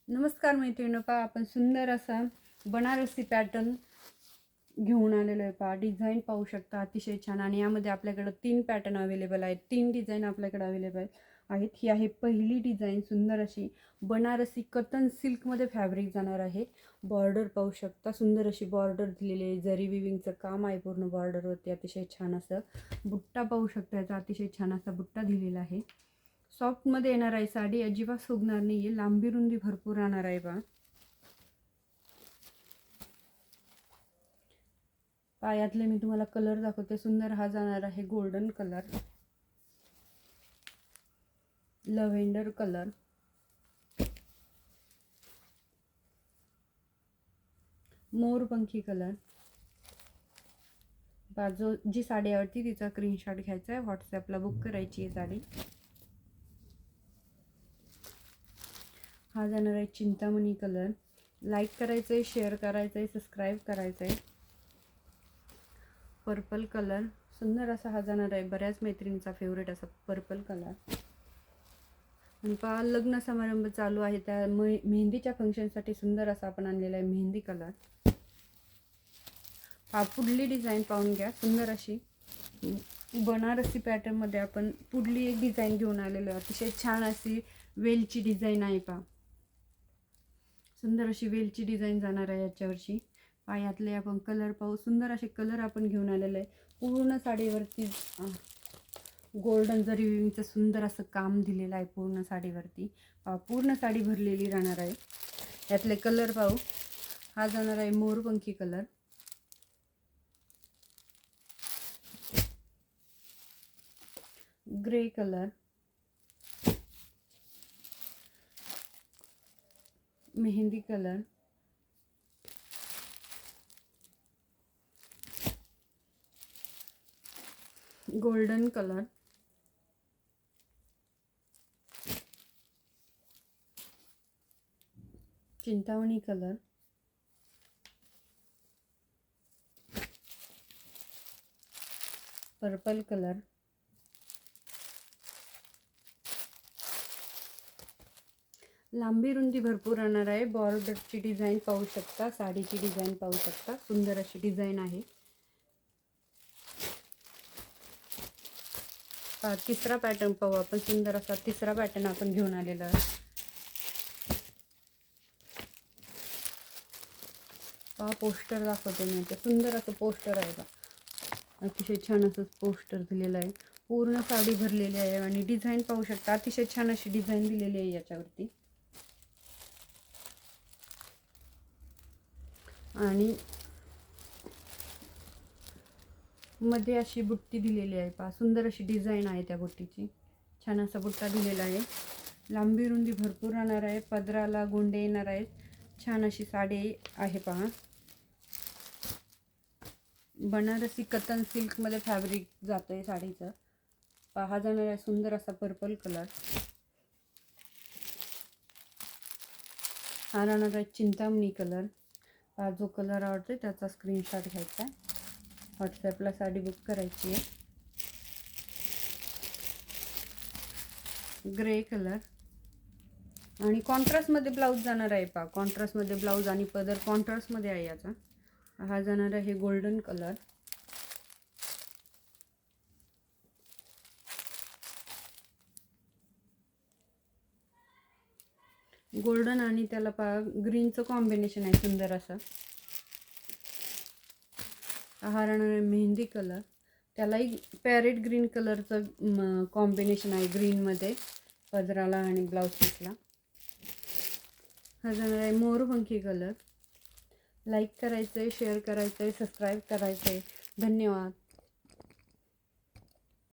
नमस्कार मैत्रिणी, पहा आपण सुंदर असा बनारसी पॅटर्न घेऊन आलेलो आहे। पहा डिझाईन पाहू शकता, अतिशय छान। आणि यामध्ये आपल्याकडे 3 पॅटर्न अवेलेबल आहेत, 3 डिझाईन आपल्याकडे अवेलेबल आहेत। ही आहे पहिली डिझाईन, सुंदर अशी बनारसी कॉटन सिल्कमध्ये फॅब्रिक जाणार आहे। बॉर्डर पाहू शकता, सुंदर अशी बॉर्डर दिलेली आहे, जरी विविंगचं काम आहे पूर्ण बॉर्डरवरती। अतिशय छान असं बुट्टा पाहू शकता, याचा अतिशय छान असा बुट्टा दिलेला आहे। सॉफ्टमध्ये येणार आहे साडी, अजिबात सुगणार नाही आहे, लांबी रुंदी भरपूर राहणार आहे। बा पायातले मी तुम्हाला कलर दाखवते। सुंदर हा जाणार आहे गोल्डन कलर, लव्हेंडर कलर, मोरपंखी कलर। बाजू जी साडी आवडती तिचा स्क्रीनशॉट घ्यायचा आहे, व्हॉट्सॲपला बुक करायची आहे साडी। हा जाणार आहे चिंतामणी कलर, लाईक करायचं आहे, शेअर करायचं आहे, सबस्क्राईब करायचं आहे। पर्पल कलर, सुंदर असा हा जाणार आहे, बऱ्याच मैत्रिणींचा फेवरेट असा पर्पल कलर। आणि पहा लग्न समारंभ चालू आहे, त्या मेहंदीच्या फंक्शनसाठी सुंदर असा आपण आणलेला आहे मेहंदी कलर। हा पुढली डिझाईन पाहून घ्या, सुंदर अशी बनारसी पॅटर्नमध्ये आपण पुढली एक डिझाईन घेऊन आलेलो आहे। अतिशय छान अशी वेलची डिझाईन आहे। पहा सुंदर अशी वेलची डिझाईन जाणार आहे याच्यावरची। पायातले आपण कलर पाहू, सुंदर असे कलर आपण घेऊन आलेले आहे। पूर्ण साडीवरती गोल्डन जरी विविंगचं सुंदर असं काम दिलेलं आहे पूर्ण साडीवरती। पूर्ण साडी भरलेली राहणार आहे। यातले कलर पाहू, हा जाणार आहे मोरपंखी कलर, ग्रे कलर, मेहंदी कलर, गोल्डन कलर, चिंतामणी कलर, पर्पल कलर, लांबी रुंदी भरपूर राहणार आहे। बॉर्डरची डिझाईन पाहू शकता, साडीची डिझाईन पाहू शकता, सुंदर अशी डिझाईन आहे। तिसरा पॅटर्न पाहू आपण, सुंदर असा तिसरा पॅटर्न आपण घेऊन आलेला आहे। पोस्टर दाखवते मी, ते सुंदर असं पोस्टर आहे का, अतिशय छान असं पोस्टर दिलेलं आहे। पूर्ण साडी भरलेली आहे आणि डिझाईन पाहू शकता, अतिशय छान अशी डिझाईन दिलेली आहे याच्यावरती। आणि मध्ये अशी बुट्टी दिलेली आहे। पहा सुंदर अशी डिझाईन आहे त्या बुट्टीची, छान असा बुट्टा दिलेला आहे। लांबी रुंदी भरपूर राहणार आहे, पदराला गोंडे येणार आहेत। छान अशी साडी आहे। पहा बनारसी कॉटन सिल्कमध्ये फॅब्रिक जातं आहे साडीचं। पहा जाणार आहे सुंदर असा पर्पल कलर, हा राहणार आहे चिंतामणी कलर। हा जो कलर आवडतो त्याचा स्क्रीनशॉट घ्यायचा आहे, व्हॉट्सॲपला साडी बुक करायची आहे। ग्रे कलर आणि कॉन्ट्रास्टमध्ये ब्लाऊज जाणार आहे। पहा कॉन्ट्रास्टमध्ये ब्लाऊज आणि पदर कॉन्ट्रास्टमध्ये आहे याचा। हा जाणार आहे गोल्डन कलर, गोल्डन आणि त्याला पहा ग्रीनचं कॉम्बिनेशन आहे सुंदर असं। हा राहणार आहे मेहंदी कलर, त्यालाही पॅरेट ग्रीन कलरचं कॉम्बिनेशन आहे ग्रीनमध्ये पदराला आणि ब्लाऊज पीसला। हा जाणार आहे मोरपंखी कलर। लाईक करायचं आहे, शेअर करायचं आहे, सबस्क्राईब करायचं आहे। धन्यवाद।